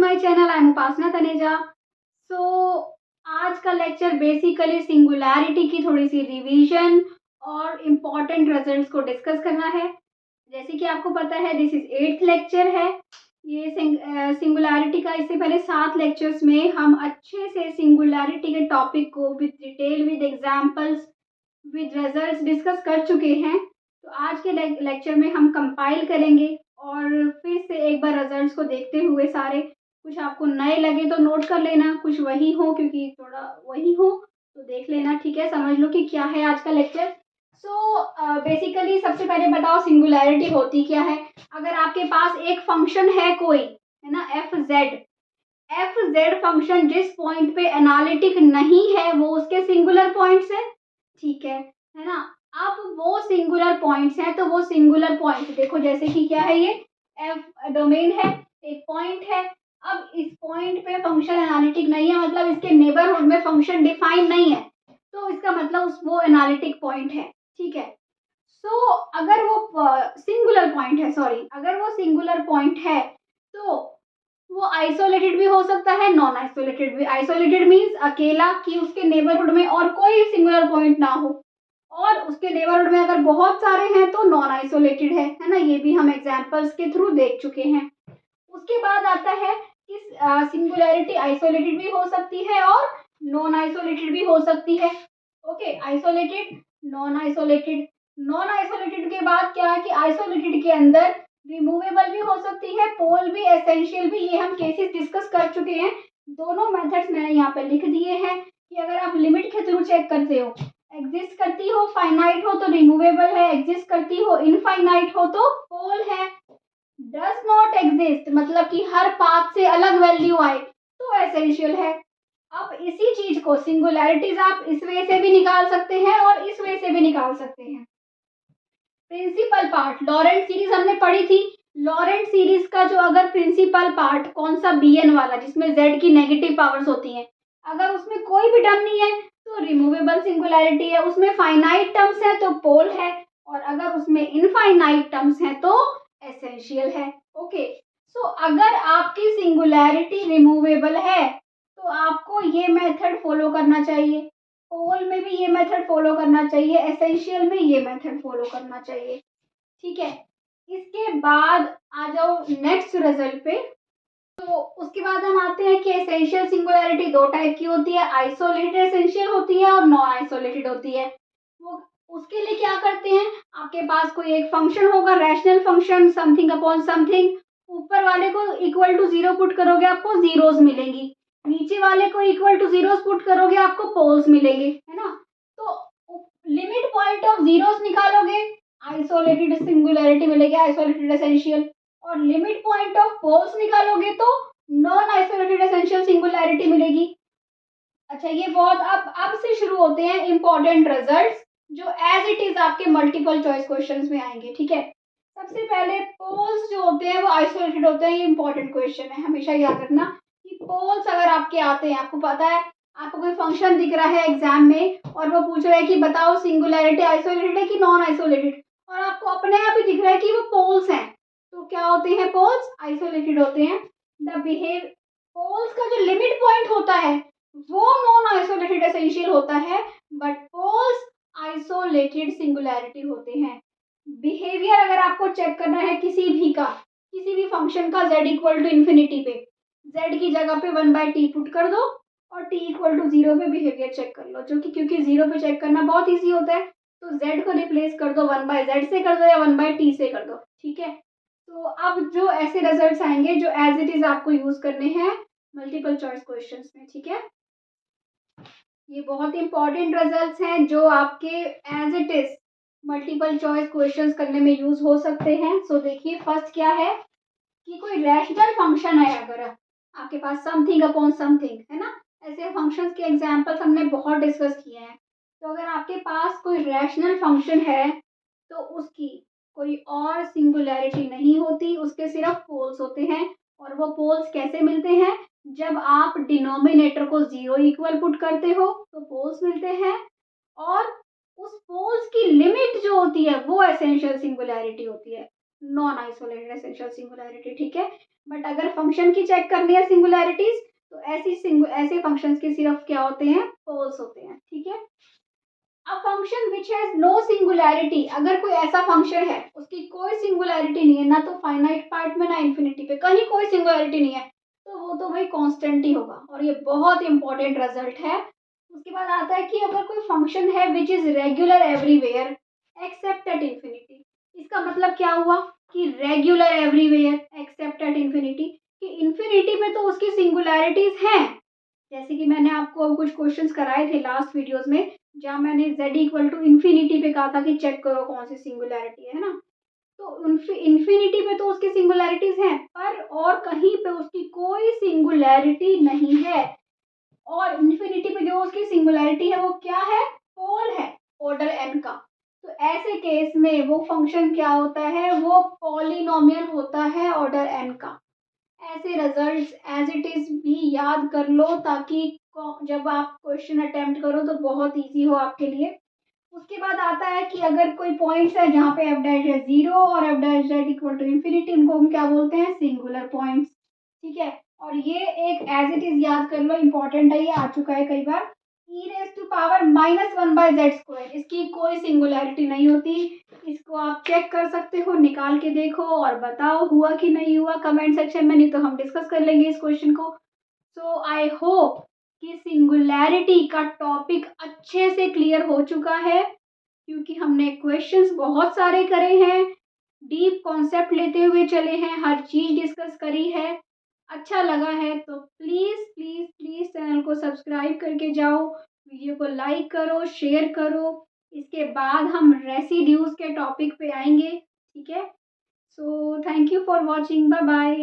My channel. I am उपासना तनेजा। आज का lecture basically singularity की थोड़ी सी रिवीजन और इम्पॉर्टेंट रिजल्ट्स को डिस्कस करना है। जैसे कि आपको पता है दिस इज 8th लेक्चर है ये सिंगुलैरिटी का। इससे पहले 7 लेक्चर्स में हम अच्छे से सिंगुलैरिटी के टॉपिक को with detail, with examples, with results discuss कर चुके हैं। तो आज के लेक्चर में हम कंपाइल करेंगे और फिर से एक बार रिजल्ट्स को देखते हुए सारे, कुछ आपको नए लगे तो नोट कर लेना, कुछ वही हो क्योंकि थोड़ा वही हो तो देख लेना, ठीक है। समझ लो कि क्या है आज का लेक्चर। बेसिकली सबसे पहले बताओ सिंगुलैरिटी होती क्या है। अगर आपके पास एक फंक्शन है कोई, है ना, एफ जेड फंक्शन जिस पॉइंट पे एनालिटिक नहीं है वो उसके सिंगुलर पॉइंट्स है, ठीक है ना। अब वो सिंगुलर पॉइंट्स हैं तो वो सिंगुलर पॉइंट देखो, जैसे कि क्या है, ये एफ डोमेन है, एक पॉइंट है। अब इस पॉइंट पे फंक्शन एनालिटिक नहीं है, मतलब इसके नेबरहुड में फंक्शन डिफाइन नहीं है, तो इसका मतलब वो एनालिटिक पॉइंट है, ठीक है। अगर वो सिंगुलर पॉइंट है, अगर वो सिंगुलर पॉइंट है तो वो आइसोलेटेड भी हो सकता है, नॉन आइसोलेटेड भी। आइसोलेटेड मीन्स अकेला, कि उसके नेबरहुड में और कोई सिंगुलर पॉइंट ना हो, और उसके नेबरहुड में अगर बहुत सारे हैं तो नॉन आइसोलेटेड है ना। ये भी हम एग्जांपल्स के थ्रू देख चुके हैं। उसके बाद आता है कि सिंगुलैरिटी आइसोलेटेड भी हो सकती है और नॉन आइसोलेटेड भी हो सकती है। ओके, आइसोलेटेड, नॉन आइसोलेटेड के बाद क्या है कि आइसोलेटेड के अंदर रिमूवेबल भी हो सकती है, पोल भी, एसेंशियल भी। ये हम केसेस डिस्कस कर चुके हैं। दोनों मेथड्स मैंने यहाँ पे लिख दिए हैं कि अगर आप लिमिट के थ्रू चेक करते हो, एग्जिस्ट करती हो फाइनाइट हो तो रिमूवेबल है, एग्जिस्ट करती हो इनफाइनाइट हो तो पोल है। डज नॉट एग्जिस्ट मतलब कि हर पाथ से अलग वैल्यू आए तो एसेंशियल है। अब इसी चीज को सिंगुलैरिटीज आप इस वे से भी निकाल सकते हैं और इस वे से भी निकाल सकते हैं। प्रिंसिपल पार्ट, लॉरेंट सीरीज हमने पढ़ी थी। लॉरेंट सीरीज का जो अगर प्रिंसिपल पार्ट कौन सा, bn वाला, जिसमें z की नेगेटिव पावर्स होती हैं, अगर उसमें कोई भी टर्म नहीं है तो रिमूवेबल सिंगुलैरिटी है। उसमें फाइनाइट टर्म्स है तो पोल है, और अगर उसमें इनफाइनाइट टर्म्स हैं तो एसेंशियल है। ओके, अगर आपकी सिंगुलैरिटी रिमूवेबल है तो आपको ये मेथड फॉलो करना चाहिए, पोल में भी ये मेथड फॉलो करना चाहिए, एसेंशियल में ये मेथड फॉलो करना चाहिए, ठीक है। इसके बाद आ जाओ नेक्स्ट रिजल्ट पे। तो उसके बाद हम आते हैं कि एसेंशियल सिंगुलैरिटी दो टाइप की होती है, आइसोलेटेड एसेंशियल होती है और नॉन आइसोलेटेड होती है। वो उसके लिए क्या करते हैं, आपके पास कोई एक फंक्शन होगा, rational function, something upon something. ऊपर वाले को इक्वल टू 0 पुट करोगे आपको जीरोस मिलेंगी, नीचे वाले को इक्वल टू जीरोस पुट करोगे आपको पोल्स मिलेंगे, है ना। तो लिमिट पॉइंट ऑफ जीरोस निकालोगे, आइसोलेटेड सिंगुलैरिटी मिलेगी, आइसोलेटेड एसेंशियल। और लिमिट पॉइंट ऑफ पोल्स निकालोगे तो नॉन आइसोलेटेड एसेंशियल सिंगुलैरिटी मिलेगी। अच्छा, ये बहुत अब से शुरू होते हैं इंपॉर्टेंट रिजल्ट्स, जो एज इट इज आपके मल्टीपल चॉइस क्वेश्चंस में आएंगे, ठीक है। सबसे पहले पोल्स जो होते हैं वो आइसोलेटेड होते हैं। ये इंपॉर्टेंट क्वेश्चन है, हमेशा याद रखना कि पोल्स अगर आपके आते हैं, आपको पता है, आपको कोई फंक्शन दिख रहा है एग्जाम में और वो पूछ रहा है कि बताओ सिंगुलैरिटी आइसोलेटेड है कि नॉन आइसोलेटेड, और आपको अपने आप ही दिख रहा है कि वो पोल्स हैं, तो क्या होते हैं, पोल्स आइसोलेटेड होते हैं। द बिहेव पोल्स का जो लिमिट पॉइंट होता है वो नॉन आइसोलेटेड एसेंशियल होता है, बट पोल्स आइसोलेटेड सिंगुलैरिटी होते हैं। बिहेवियर अगर आपको चेक करना है किसी भी फंक्शन का z इक्वल टू इन्फिनिटी पे, z की जगह पे 1/t पुट कर दो और t इक्वल टू 0 पे बिहेवियर चेक कर लो, जो कि क्योंकि 0 पे चेक करना बहुत ईजी होता है, तो z को रिप्लेस कर दो, 1/z से कर दो या 1/t से कर दो, ठीक है। तो अब जो ऐसे रिजल्ट्स आएंगे जो एज इट इज आपको यूज करने हैं मल्टीपल चॉइस क्वेश्चंस में, ठीक है। ये बहुत इंपॉर्टेंट रिजल्ट्स हैं जो आपके as it is multiple choice questions करने में यूज हो सकते हैं। देखिए फर्स्ट क्या है कि कोई रैशनल फंक्शन है, अगर आपके पास समथिंग अपॉन समथिंग, है ना, ऐसे फंक्शंस के एग्जांपल्स हमने बहुत डिस्कस किए हैं। तो अगर आपके पास कोई रैशनल फंक्शन है तो उसकी कोई और सिंगुलैरिटी नहीं होती, उसके सिर्फ पोल्स होते हैं। और वो पोल्स कैसे मिलते हैं, जब आप डिनोमिनेटर को 0 इक्वल पुट करते हो तो पोल्स मिलते हैं, और उस पोल्स की लिमिट जो होती है वो एसेंशियल सिंगुलैरिटी होती है, नॉन आइसोलेटेड एसेंशियल सिंगुलैरिटी, ठीक है। बट अगर फंक्शन की चेक करनी है सिंगुलैरिटीज, तो ऐसे फंक्शंस के सिर्फ क्या होते हैं, पोल्स होते हैं। ठीक है। A function which has no singularity, अगर कोई ऐसा फंक्शन है उसकी कोई सिंगुलैरिटी नहीं है, ना तो फाइनाइट पार्ट में ना इन्फिनिटी पे, कहीं कोई सिंगुलैरिटी नहीं है, तो वो तो भाई कांस्टेंट ही होगा, और ये बहुत इंपॉर्टेंट रिजल्ट है। उसके बाद आता है कि अगर कोई फंक्शन है which is regular everywhere except at infinity, इसका मतलब क्या हुआ कि regular everywhere except at infinity, कि इन्फिनिटी में तो उसकी सिंगुलैरिटीज हैं, जैसे कि मैंने आपको कुछ क्वेश्चंस कराए थे लास्ट वीडियोस में, जहाँ मैंने z इक्वल टू इन्फिनिटी पे कहा था कि चेक करो कौन सी सिंगुलैरिटी है ना, तो इन्फिनिटी पे तो उसकी सिंगुलैरिटीज हैं, पर और कहीं पे उसकी कोई सिंगुलैरिटी नहीं है, और इन्फिनिटी पे जो उसकी सिंगुलैरिटी है वो क्या है, पोल है ऑर्डर n का। तो ऐसे केस में वो फंक्शन क्या होता है, वो पॉलिनोमियल होता है ऑर्डर n का। ऐसे रिजल्ट्स एज इट इज भी याद कर लो, ताकि जब आप क्वेश्चन अटेम्प्ट करो तो बहुत इजी हो आपके लिए। उसके बाद आता है कि अगर कोई पॉइंट्स है जहाँ पे एफ डैश है जीरो और एफ डैश डेट इक्वल टू इन्फिनिटी, उनको हम क्या बोलते हैं, सिंगुलर पॉइंट्स। ठीक है। और ये एक एज इट इज याद कर लो, इंपॉर्टेंट है, ये आ चुका है कई बार। ई रेस टू पावर -1/z², इसकी कोई सिंगुलैरिटी नहीं होती, इसको आप चेक कर सकते हो, निकाल के देखो और बताओ हुआ कि नहीं हुआ कमेंट सेक्शन में, नहीं तो हम डिस्कस कर लेंगे इस क्वेश्चन को। सो आई होप कि सिंगुलैरिटी का टॉपिक अच्छे से क्लियर हो चुका है, क्योंकि हमने क्वेश्चंस बहुत सारे करे हैं, डीप कॉन्सेप्ट लेते हुए चले हैं, हर चीज डिस्कस करी है। अच्छा लगा है तो प्लीज़ प्लीज़ प्लीज़ चैनल को सब्सक्राइब करके जाओ, वीडियो को लाइक करो, शेयर करो। इसके बाद हम रेसिड्यूज के टॉपिक पे आएंगे। ठीक है। So thank you for watching, bye bye.